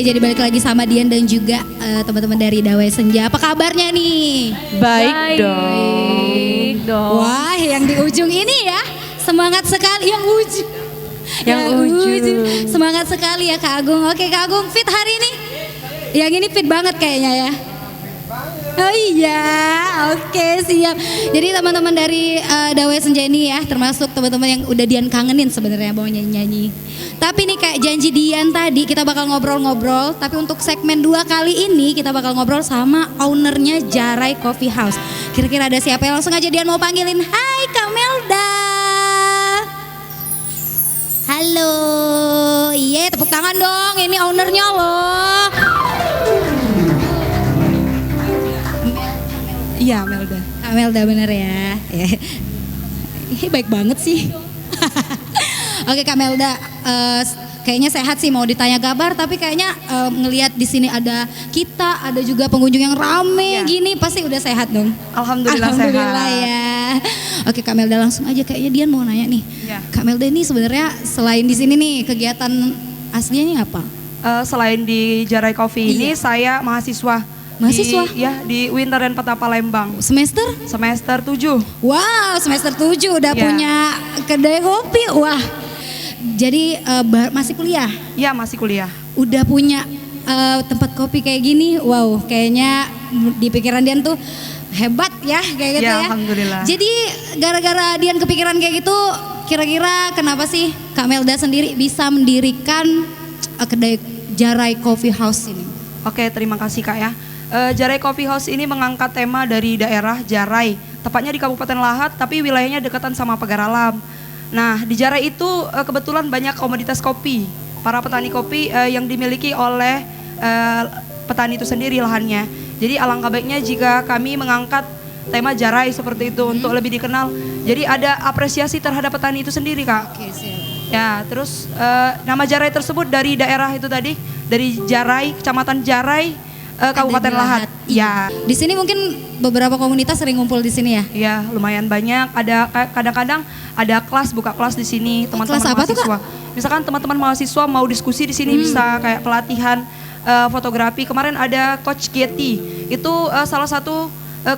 jadi balik lagi sama Dian dan juga teman-teman dari Dawai Senja. Apa kabarnya nih? Baik dong. Wah, yang di ujung ini ya, semangat sekali yang ujung. Yang ujung. Semangat sekali ya Kak Agung. Oke Kak Agung, fit hari ini? Yang ini fit banget kayaknya ya. Oh iya, oke siap. Jadi teman-teman dari Dawai Senja ini ya, termasuk teman-teman yang udah Dian kangenin sebenarnya mau nyanyi-nyanyi. Tapi nih kayak janji Dian tadi kita bakal ngobrol-ngobrol. Tapi untuk segmen 2 kali ini kita bakal ngobrol sama ownernya Jarai Coffee House. Kira-kira ada siapa ya? Langsung aja Dian mau panggilin. Hai Kak Melda. Halo. Iya tepuk tangan dong, ini ownernya loh. Iya Melda. Kak Melda bener ya. Ini baik banget sih. Oke Kak Melda, kayaknya sehat sih, mau ditanya kabar, tapi kayaknya ngelihat di sini ada kita, ada juga pengunjung yang rame gini, pasti udah sehat dong. Alhamdulillah Alhamdulillah sehat. ya. Oke Kak Melda, langsung aja kayaknya Dian mau nanya nih. Ya. Kak Melda ini sebenarnya selain di sini nih kegiatan aslinya ini apa? Selain di Jarai Coffee ini saya mahasiswa. Mahasiswa? Di Winter dan Peta Palembang. Semester? Semester 7. Wow, semester 7 udah punya kedai kopi. Wah. Jadi masih kuliah? Iya, masih kuliah. Udah punya tempat kopi kayak gini. Wow, kayaknya di pikiran Dian tuh hebat ya kayak gitu ya. Alhamdulillah. Jadi gara-gara Dian kepikiran kayak gitu, kira-kira kenapa sih Kak Melda sendiri bisa mendirikan kedai Jarai Coffee House ini? Oke, terima kasih Kak ya. Jarai Coffee House ini mengangkat tema dari daerah Jarai, tepatnya di Kabupaten Lahat, tapi wilayahnya dekatan sama Pagar Alam. Nah, di Jarai itu kebetulan banyak komoditas kopi, para petani kopi yang dimiliki oleh petani itu sendiri lahannya. Jadi alangkah baiknya jika kami mengangkat tema Jarai seperti itu untuk lebih dikenal. Jadi ada apresiasi terhadap petani itu sendiri Kak. Oke, siap. Ya, terus nama Jarai tersebut dari daerah itu tadi, dari Jarai, Kecamatan Jarai, Kabupaten Lahat. Ya. Di sini mungkin beberapa komunitas sering ngumpul di sini ya? Ya, lumayan banyak. Ada kadang-kadang ada kelas, buka kelas di sini, teman-teman kelas apa tuh, mahasiswa. Misalkan teman-teman mahasiswa mau diskusi di sini bisa kayak pelatihan fotografi. Kemarin ada Coach Getty. Itu salah satu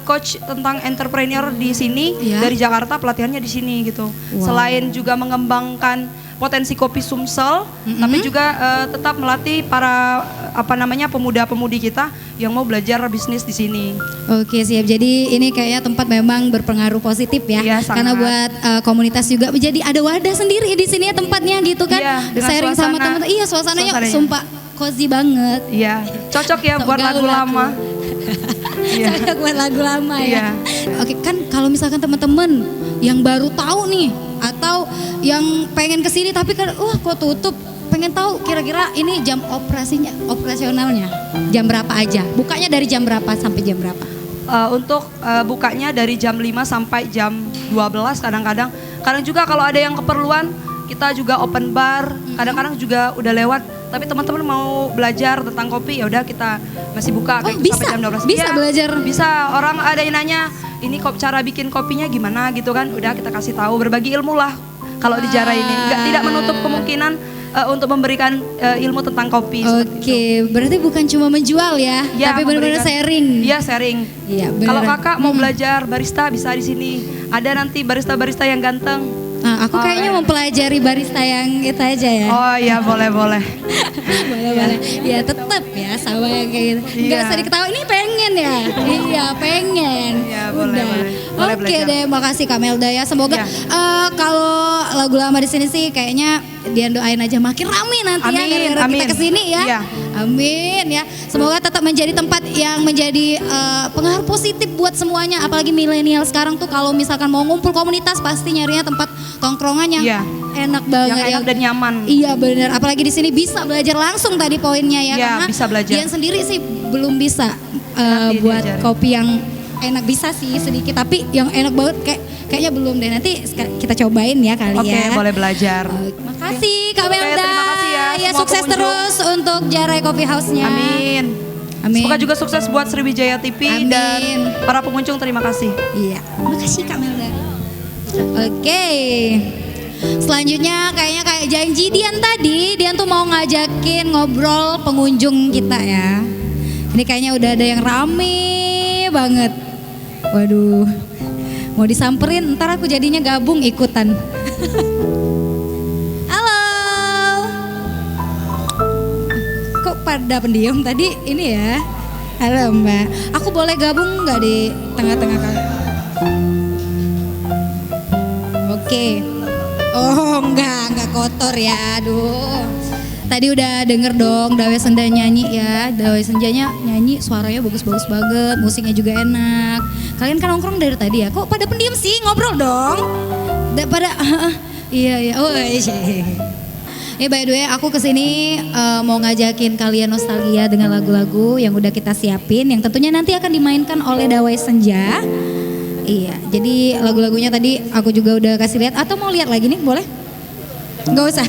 coach tentang entrepreneur di sini dari Jakarta, pelatihannya di sini gitu. Selain juga mengembangkan potensi kopi Sumsel, tapi juga tetap melatih para pemuda-pemudi kita yang mau belajar bisnis di sini. Oke siap, jadi ini kayaknya tempat memang berpengaruh positif ya, Iya, karena sangat. buat komunitas juga menjadi ada wadah sendiri di sini ya tempatnya gitu kan, Iya, dengan sharing sama suasana- teman-teman. Iya suasananya suasananya. sumpah cozy banget. Iya, cocok ya buat Gaul lagu aku. lama. Iya. Cocok buat lagu lama ya. Iya. Oke kan kalau misalkan teman-teman yang baru tahu nih atau yang pengen kesini tapi kan kok tutup, pengen tahu kira-kira ini jam operasionalnya jam berapa aja, bukanya dari jam berapa sampai jam berapa? Untuk bukanya dari jam 5 sampai jam 12 kadang-kadang. Kadang juga kalau ada yang keperluan kita juga open bar, kadang-kadang juga udah lewat. Tapi teman-teman mau belajar tentang kopi ya udah kita masih buka kayak gitu sampai jam 12. Bisa Iya, belajar. Bisa, orang ada yang nanya, ini cara bikin kopinya gimana gitu kan. Udah kita kasih tahu, berbagi ilmu lah. Kalau di Jarai ini tidak menutup kemungkinan untuk memberikan ilmu tentang kopi. Oke, berarti bukan cuma menjual ya, Ya, tapi benar-benar memberikan- sharing. Iya, sharing. Iya, Kalau beneran. kakak mau belajar barista bisa di sini. Ada nanti barista-barista yang ganteng. Nah, aku kayaknya mempelajari barista yang itu aja ya. Oh iya, boleh. Boleh. Ya tetap ya sama yang kayak gitu. Enggak Iya. usah diketahui ini pengen ya. Iya, pengen. Iya, boleh, Udah. boleh. Boleh Oke belajar. deh, makasih Kak Melda ya. Semoga Iya. kalau lagu lama di sini sih kayaknya Dian doain aja makin rame nanti ya Amin, gara-gara kita amin. kesini ya. Iya. Amin ya. Semoga tetap menjadi tempat yang menjadi pengaruh positif buat semuanya. Apalagi milenial sekarang tuh kalau misalkan mau ngumpul komunitas pasti nyarinya tempat tongkrongan yang Iya. enak banget. Yang enak dan nyaman. Iya benar. Apalagi di sini bisa belajar langsung tadi poinnya ya. Iya, Karena bisa belajar. Dian sendiri sih belum bisa Enak buat diajarin. kopi yang enak, bisa sih sedikit. Tapi yang enak banget kayaknya belum deh. Nanti kita cobain ya kali Oke, ya. boleh belajar. Makasih Kak Oke, Melda. terima kasih ya Ya semua sukses pengunjung. terus untuk Jarai Coffee House-nya. Amin. Amin. Semoga juga sukses buat Sriwijaya TV Amin. dan para pengunjung, terima kasih. Iya, makasih Kak Melda. Oke. Selanjutnya kayaknya kayak janji Dian tadi, Dian tuh mau mau ngajakin ngobrol pengunjung kita ya. Ini kayaknya udah ada yang rame banget. Waduh, mau disamperin ntar aku jadinya gabung ikutan. Halo. Kok pada pendiam tadi ini ya? Halo Mbak, aku boleh gabung nggak di tengah-tengah kalian? Oke. Oh enggak kotor ya, aduh. Tadi udah denger dong Dawe Senda nyanyi ya. Dawe Senjanya nyanyi suaranya bagus-bagus banget, musiknya juga enak. Kalian kan nongkrong dari tadi ya, kok pada pendiam sih, ngobrol dong. Pada iya, oh iya. By the way aku kesini mau ngajakin kalian nostalgia dengan lagu-lagu yang udah kita siapin. Yang tentunya nanti akan dimainkan oleh Dawe Senja. Iya, jadi lagu-lagunya tadi aku juga udah kasih lihat. Atau mau lihat lagi nih, boleh? Gak usah.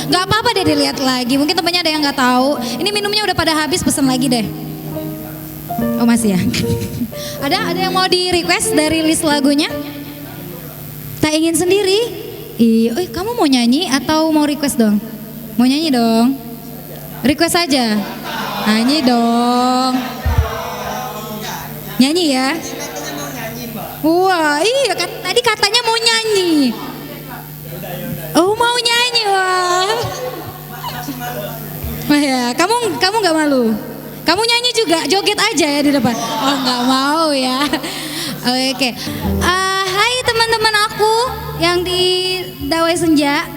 Gak apa-apa deh dilihat lagi. Mungkin temennya ada yang nggak tahu. Ini minumnya udah pada habis, pesen lagi deh. Oh masih ya. Ada yang mau di request dari list lagunya? Tak ingin sendiri. Iya, kamu mau nyanyi atau mau request dong? Mau nyanyi dong. Request aja. Nyanyi dong. Nyanyi ya. Wah, iya tadi katanya mau nyanyi. Oh, mau nyanyi, wah. Wah ya, kamu nggak malu? Kamu nyanyi juga, joget aja ya di depan. Oh, nggak mau ya. Oke. Hai teman-teman aku yang di Dawe Senja.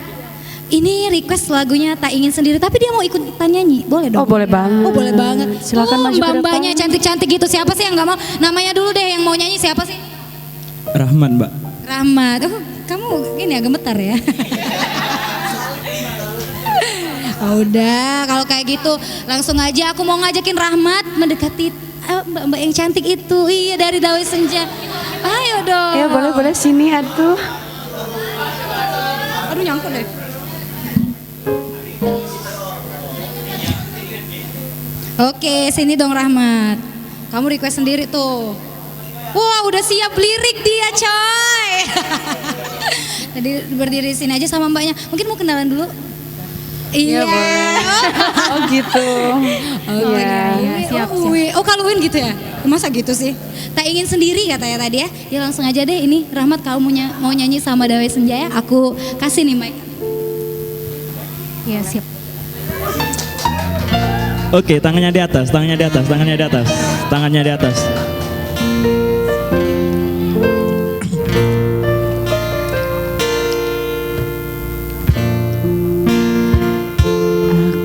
Ini request lagunya Tak Ingin Sendiri, tapi dia mau ikutan nyanyi, boleh dong? Oh boleh banget. Oh boleh banget. Silakan maju ke depan. Mbak-mbaknya cantik-cantik gitu, siapa sih yang nggak mau? Namanya dulu deh yang mau nyanyi siapa sih? Rahman, Mbak. Rahmat. Oh, kamu ini agak gemetar ya. Oh, udah, kalau kayak gitu langsung aja aku mau ngajakin Rahmat mendekati mbak-mbak yang cantik itu. Iya, dari Dawe Senja. Ayo dong. Ya boleh sini atuh. Aduh nyangkut deh. Oke, sini dong Rahmat. Kamu request sendiri tuh. Wah, udah siap lirik dia, coy. Tadi berdiri sini aja sama mbaknya. Mungkin mau kenalan dulu? Iya. Oh gitu. Oh iya. Siap. Oh kalau Win gitu ya? Masa gitu sih? Tak ingin sendiri katanya tadi ya. Ya langsung aja deh ini Rahmat kalau mau nyanyi sama Dawe Senja ya. Aku kasih nih mic. Ya siap. Oke, tangannya di atas, tangannya di atas, tangannya di atas, tangannya di atas.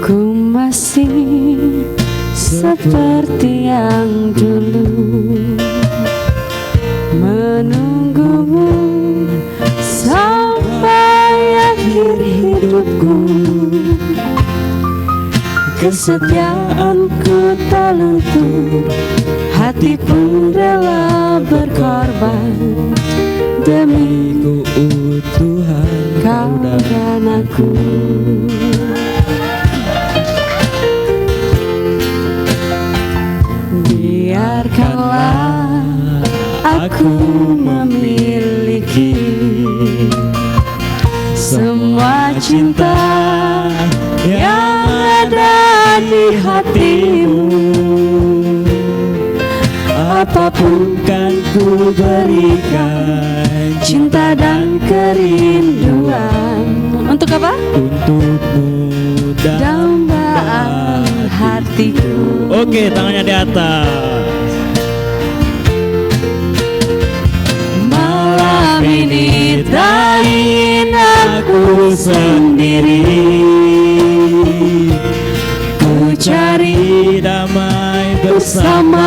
Aku masih seperti yang dulu menunggumu sampai akhir hidupku. Kesetiaanku tak luntur, hati pun rela berkorban demi Keutuhan kau dan aku. Biarkanlah aku memiliki semua cinta yang ada di hatimu. Apapun kan ku berikan, cinta dan kerinduan. Untuk apa? Untukmu Dambaan hatiku. Oke, tangannya di atas. Malam ini tak ingin aku sendiri, ku cari damai bersama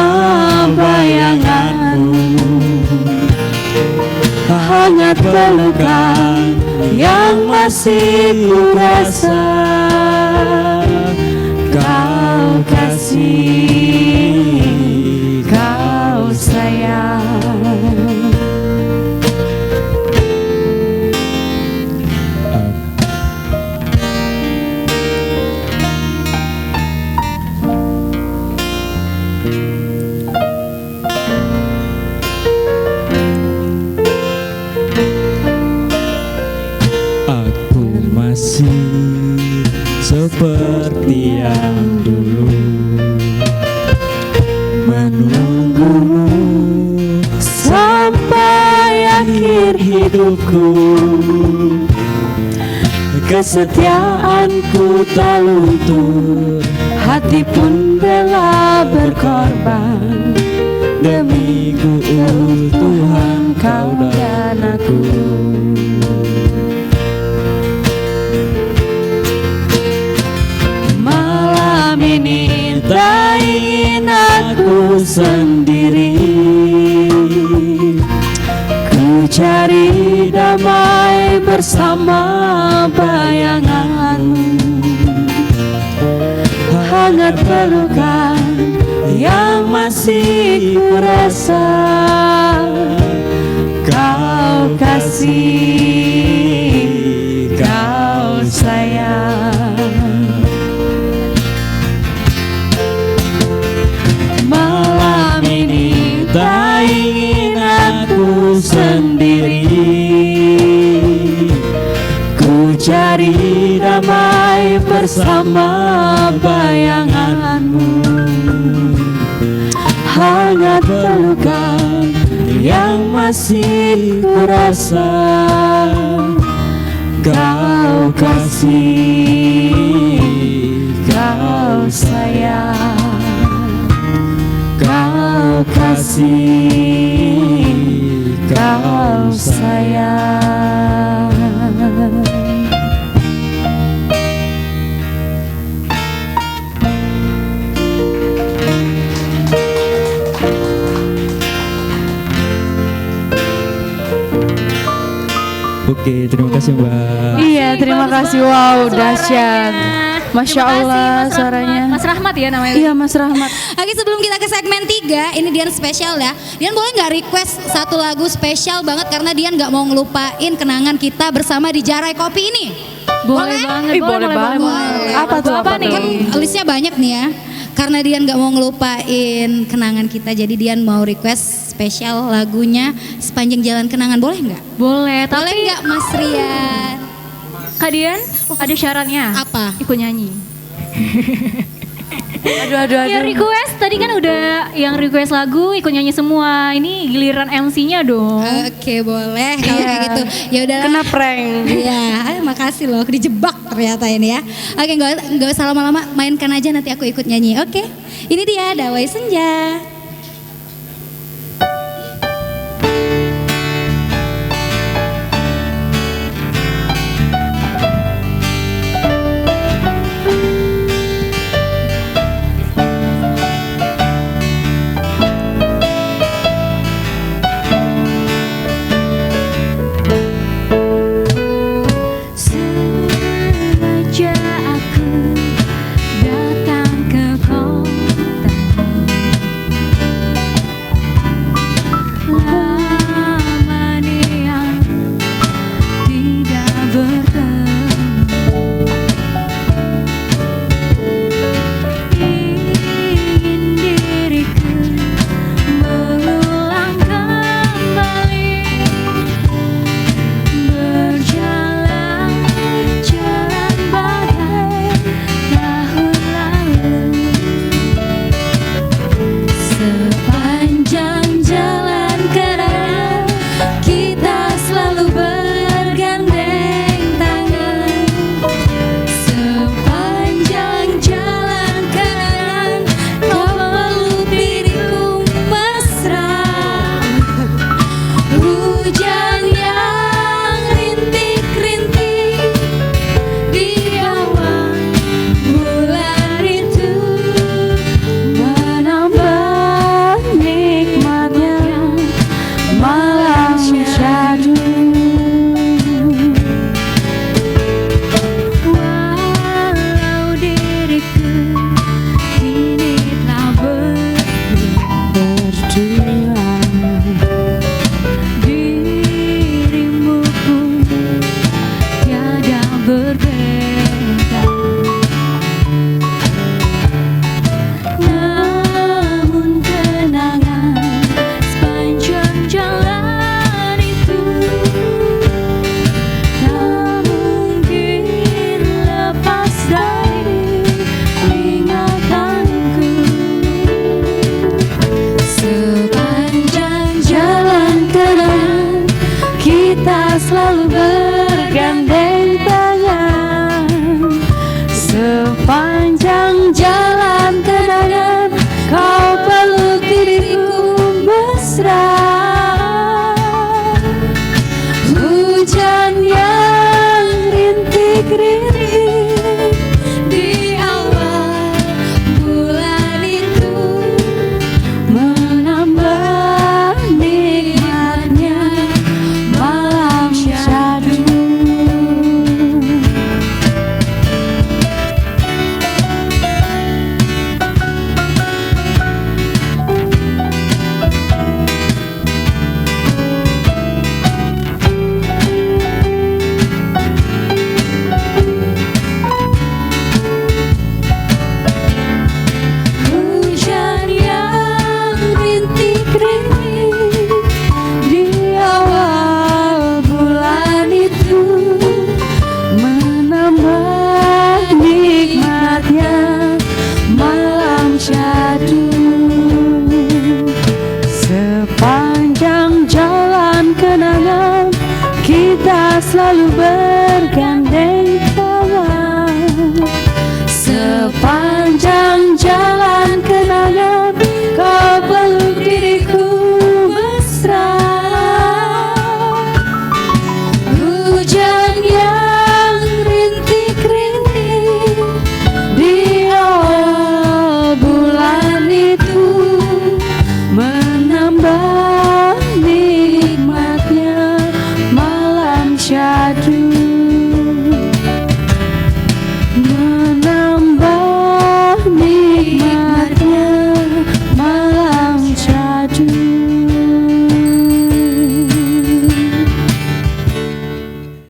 bayanganmu. Hangat pelukan yang masih ku rasa, kau kasih, kau sayang. Aku masih seperti yang dulu, menunggumu sampai akhir hidupku. Kesetiaanku tak luntur, hati pun rela berkorban demi keutuhan kau dan aku. Malam ini tak ingin aku sendiri, ku cari damai bersama bayanganmu. Hangat pelukan yang masih ku rasa, kau kasih, kau sayang. Malam ini tak ingin aku sendiri, ku cari damai bersama bayanganmu. Hangat pelukan yang masih ku rasa, kau kasih, kau sayang. Kau kasih, kau sayang. Oke, terima kasih Mbak. Iya, terima kasih. Wow, dahsyat. Masya Allah suaranya. Mas Rahmat ya namanya. Iya, Mas Rahmat. Oke, sebelum kita ke segmen 3, ini Dian spesial ya. Dian boleh nggak request satu lagu spesial banget karena Dian nggak mau ngelupain kenangan kita bersama di Jarai Kopi ini. Boleh banget. Boleh banget. Apa tuh? Apa nih? Kan listnya banyak nih ya. Karena Dian nggak mau ngelupain kenangan kita, jadi Dian mau request spesial lagunya Sepanjang Jalan Kenangan. Boleh nggak? Boleh, Boleh tapi nggak Mas Rian? Kak Dian ada syaratnya. Apa? Ikut nyanyi. Aduh. Ya request, tadi kan udah yang request lagu ikut nyanyi semua. Ini giliran MC-nya dong. Oke, boleh kalau kayak gitu. Ya udah. Kena prank. Iya, makasih loh, dijebak ternyata ini ya. Oke, nggak usah lama-lama, mainkan aja nanti aku ikut nyanyi. Oke, ini dia Dawai Senja.